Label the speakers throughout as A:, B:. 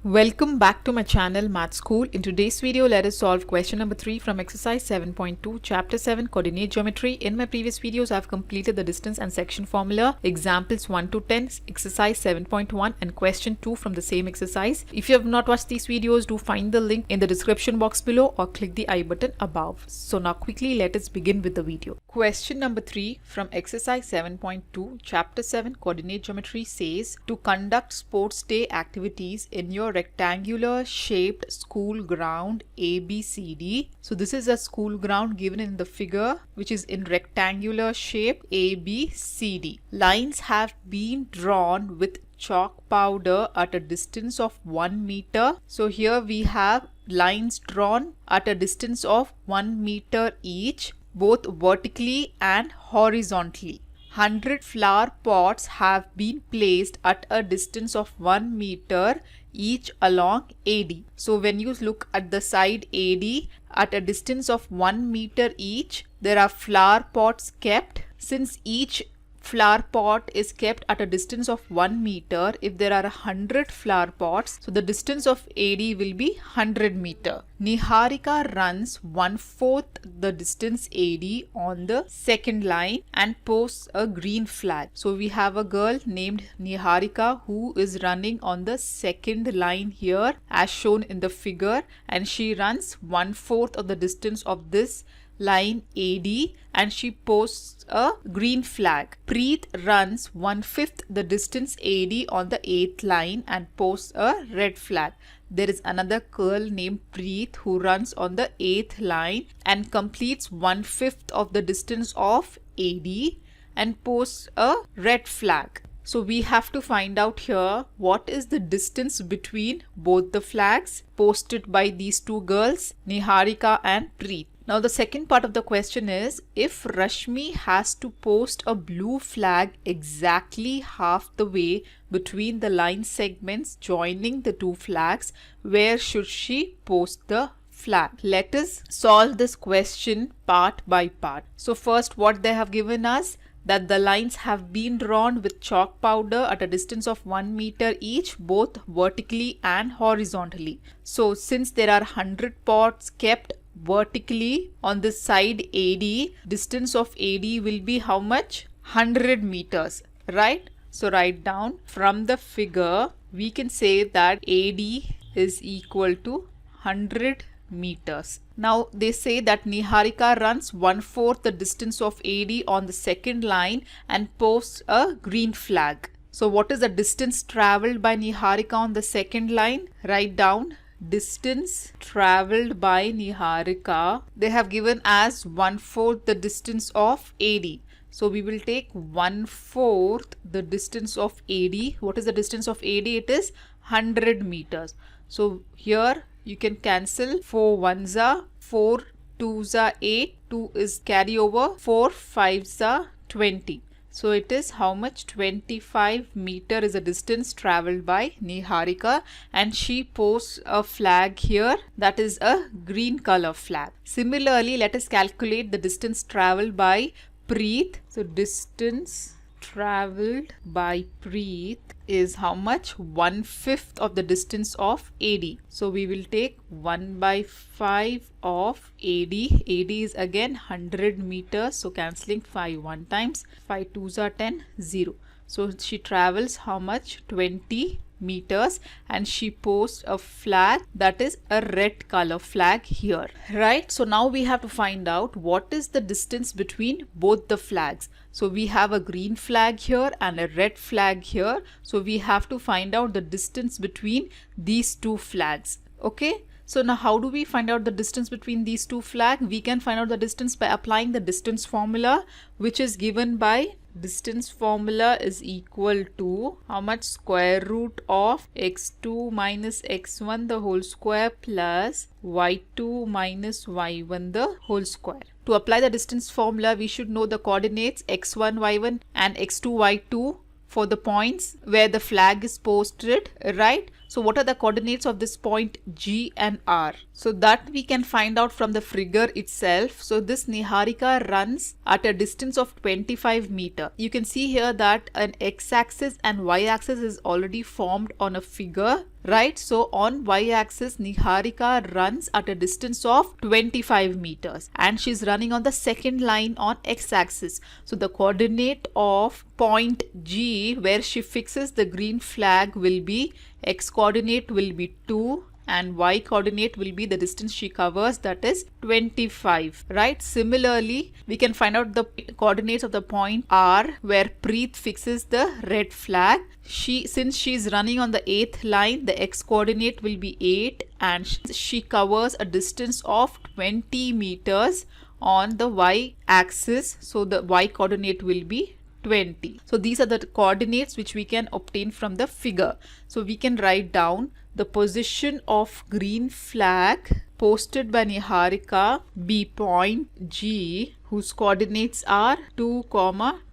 A: Welcome back to my channel Math School. In today's video, let us solve question number 3 from exercise 7.2 chapter 7 coordinate geometry. In my previous videos, I have completed the distance and section formula, examples 1 to 10, exercise 7.1 and question 2 from the same exercise. If you have not watched these videos, do find the link in the description box below or click the I button above. So now quickly let us begin with the video. Question number 3 from exercise 7.2 chapter 7 coordinate geometry says to conduct sports day activities in your rectangular shaped school ground ABCD. So this is a school ground given in the figure which is in rectangular shape ABCD. Lines have been drawn with chalk powder at a distance of 1 meter. So here we have lines drawn at a distance of 1 meter each, both vertically and horizontally. 100 flower pots have been placed at a distance of 1 meter each along AD. So when you look at the side AD at a distance of 1 meter each, there are flower pots kept. Since each flower pot is kept at a distance of 1 meter, if there are 100 flower pots, so the distance of AD will be 100 meter. Niharika runs 1/4 the distance AD on the second line and posts a green flag. So we have a girl named Niharika who is running on the second line here as shown in the figure, and she runs 1/4 of the distance of this line AD and she posts a green flag. Preet runs 1/5 the distance AD on the 8th line and posts a red flag. There is another girl named Preet who runs on the 8th line and completes 1/5 of the distance of AD and posts a red flag. So we have to find out here what is the distance between both the flags posted by these two girls, Niharika and Preet. Now the second part of the question is, if Rashmi has to post a blue flag exactly half the way between the line segments joining the two flags, where should she post the flag? Let us solve this question part by part. So first, what they have given us, that the lines have been drawn with chalk powder at a distance of 1 meter each, both vertically and horizontally. So since there are 100 pots kept vertically on this side AD, distance of AD will be how much? 100 meters, right? So write down from the figure, we can say that AD is equal to 100 meters. Now they say that Niharika runs 1/4 the distance of AD on the second line and posts a green flag. So what is the distance traveled by Niharika on the second line? Write down distance traveled by Niharika. They have given as 1/4 the distance of AD. So we will take 1/4 the distance of AD. What is the distance of AD? It is 100 meters. So here you can cancel 4 ones are 4 2s are 8, 2 is carry over, 4 5s are 20. So it is how much? 25 meter is the distance traveled by Niharika, and she posts a flag here, that is a green color flag. Similarly, let us calculate the distance traveled by Preet. So distance traveled by Preet is how much? 1/5 of the distance of AD. So we will take 1/5 of AD. AD is again 100 meters. So cancelling 5 1 times. 5 2s are 10, 0. So she travels how much? 20 meters and she posts a flag, that is a red color flag here, right? So now we have to find out what is the distance between both the flags. So we have a green flag here and a red flag here. So we have to find out the distance between these two flags. Okay. So now how do we find out the distance between these two flags? We can find out the distance by applying the distance formula, which is given by distance formula is equal to how much? Square root of x2 minus x1 the whole square plus y2 minus y1 the whole square. To apply the distance formula, we should know the coordinates x1, y1 and x2, y2 for the points where the flag is posted, right? So what are the coordinates of this point G and R? So that we can find out from the figure itself. So this Niharika runs at a distance of 25 meter. You can see here that an x-axis and y-axis is already formed on a figure, right? So on y-axis, Niharika runs at a distance of 25 meters and she's running on the second line on x-axis. So the coordinate of point G where she fixes the green flag will be, x coordinate will be 2 and y coordinate will be the distance she covers, that is 25, right? Similarly, we can find out the coordinates of the point R where Preet fixes the red flag. Since she is running on the 8th line, the x coordinate will be 8 and she covers a distance of 20 meters on the y axis. So the y coordinate will be 20. So these are the coordinates which we can obtain from the figure. So we can write down the position of green flag posted by Niharika be point G whose coordinates are 2,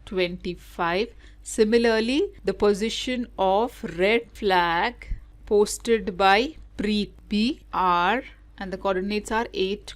A: 25. Similarly, the position of red flag posted by Preet be R and the coordinates are 8,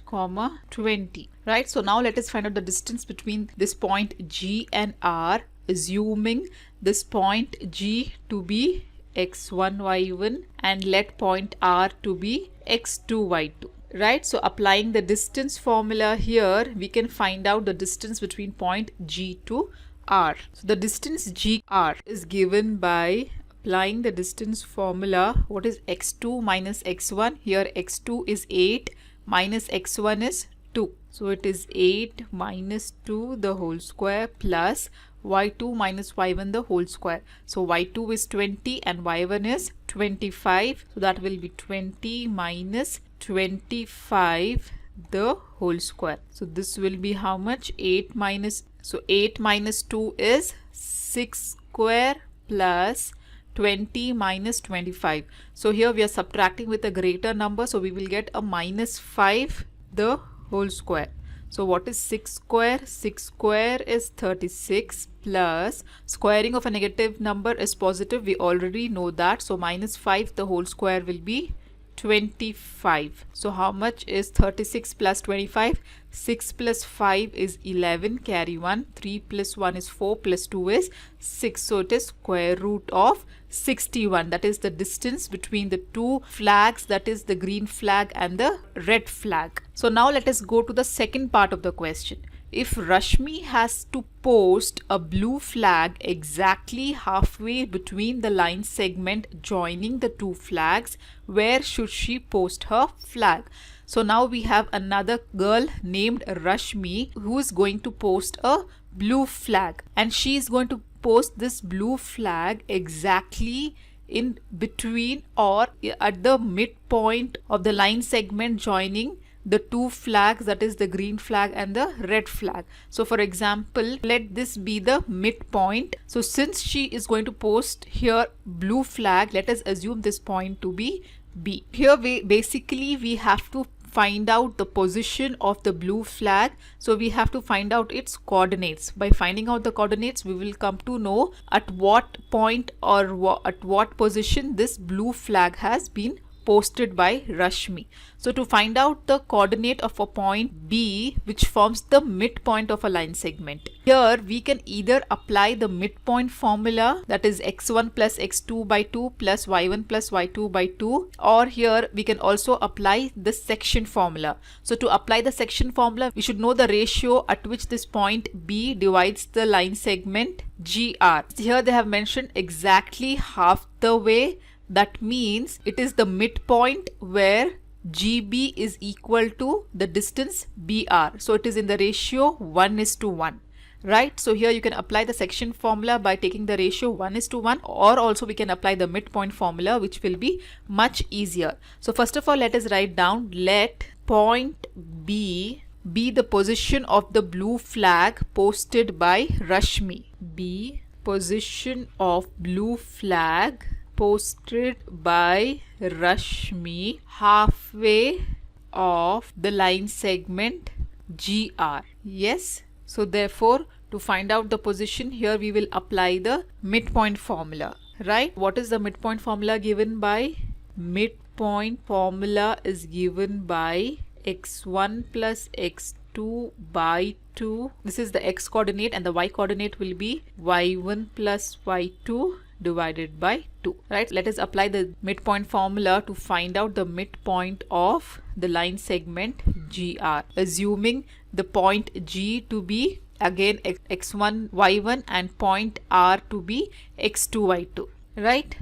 A: 20. Right, so now let us find out the distance between this point G and R, assuming this point G to be x1, y1 and let point R to be x2, y2. Right, so applying the distance formula here, we can find out the distance between point G to R. So the distance GR is given by applying the distance formula. What is x2 minus x1? Here x2 is 8 minus x1 is 2. So it is 8 minus 2 the whole square plus y2 minus y1 the whole square. So y2 is 20 and y1 is 25. So that will be 20 minus 25 the whole square. So this will be how much? 8 minus 2 is 6 square plus 20 minus 25. So here we are subtracting with a greater number. So we will get a minus 5 the whole square. So what is 6 square? 6 square is 36 plus squaring of a negative number is positive. We already know that. So minus 5 the whole square will be 25. So how much is 36 plus 25? 6 plus 5 is 11, carry 1. 3 plus 1 is 4 plus 2 is 6. So it is square root of 61. That is the distance between the two flags, that is the green flag and the red flag. So now let us go to the second part of the question. If Rashmi has to post a blue flag exactly halfway between the line segment joining the two flags, where should she post her flag? So now we have another girl named Rashmi who is going to post a blue flag, and she is going to post this blue flag exactly in between or at the midpoint of the line segment joining the two flags, that is the green flag and the red flag. So for example, let this be the midpoint. So since she is going to post here blue flag, let us assume this point to be B. Here we have to find out the position of the blue flag. So we have to find out its coordinates. By finding out the coordinates, we will come to know at what point or at what position this blue flag has been posted by Rashmi. So to find out the coordinate of a point B which forms the midpoint of a line segment, here we can either apply the midpoint formula, that is x1 plus x2 by 2 plus y1 plus y2 by 2, or here we can also apply the section formula. So to apply the section formula, we should know the ratio at which this point B divides the line segment GR. Here they have mentioned exactly half the way. That means it is the midpoint where GB is equal to the distance BR. So it is in the ratio 1:1. Right? So here you can apply the section formula by taking the ratio 1:1, or also we can apply the midpoint formula, which will be much easier. So first of all, let us write down, let point B be the position of the blue flag posted by Rashmi. B, position of blue flag posted by Rashmi halfway of the line segment GR. Yes. So therefore, to find out the position, here we will apply the midpoint formula. Right? What is the midpoint formula given by midpoint formula is given by x1 plus x2 by 2. This is the x coordinate, and the y coordinate will be y1 plus y2 divided by 2. Right, let us apply the midpoint formula to find out the midpoint of the line segment GR, assuming the point G to be again x1 y1 and point R to be x2 y2. Right,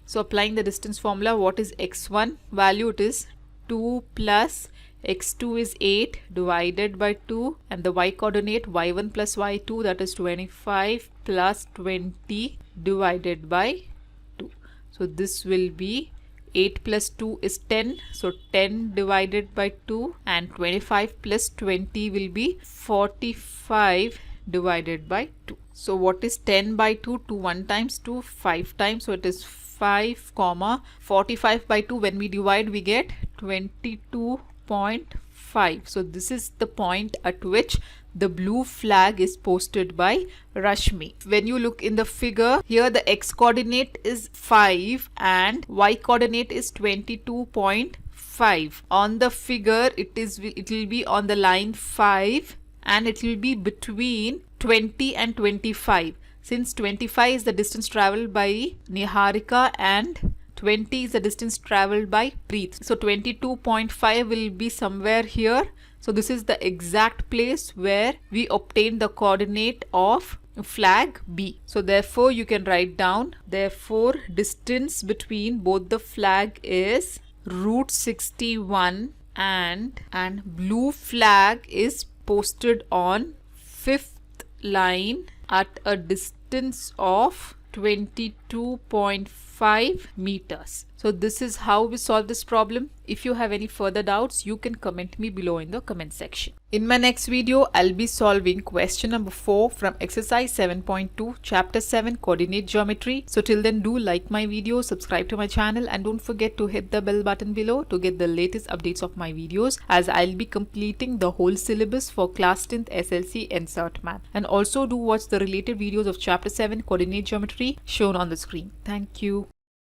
A: so applying the distance formula, what is x1 value? It is 2 plus x2 is 8 divided by 2, and the y coordinate y1 plus y2, that is 25 plus 20 divided by 2. So this will be 8 plus 2 is 10, so 10 divided by 2, and 25 plus 20 will be 45 divided by 2. So what is 10 by 2? 2 1 times 2, 5 times, so it is 5 comma 45 by 2. When we divide, we get 22.5. So this is the point at which the blue flag is posted by Rashmi. When you look in the figure, here the x coordinate is 5 and y coordinate is 22.5. On the figure, it will be on the line 5, and it will be between 20 and 25. Since 25 is the distance traveled by Niharika and 20 is the distance traveled by Preet. So 22.5 will be somewhere here. So this is the exact place where we obtain the coordinate of flag B. So therefore you can write down, therefore distance between both the flag is root 61, and blue flag is posted on 5th line at a distance of 22.5 meters. So this is how we solve this problem. If you have any further doubts, you can comment me below in the comment section. In my next video, I'll be solving question number 4 from exercise 7.2 chapter 7 coordinate geometry. So till then, do like my video, subscribe to my channel, and don't forget to hit the bell button below to get the latest updates of my videos, as I'll be completing the whole syllabus for class 10th SLC Insert Math. And also do watch the related videos of chapter 7 coordinate geometry shown on the screen. Thank you.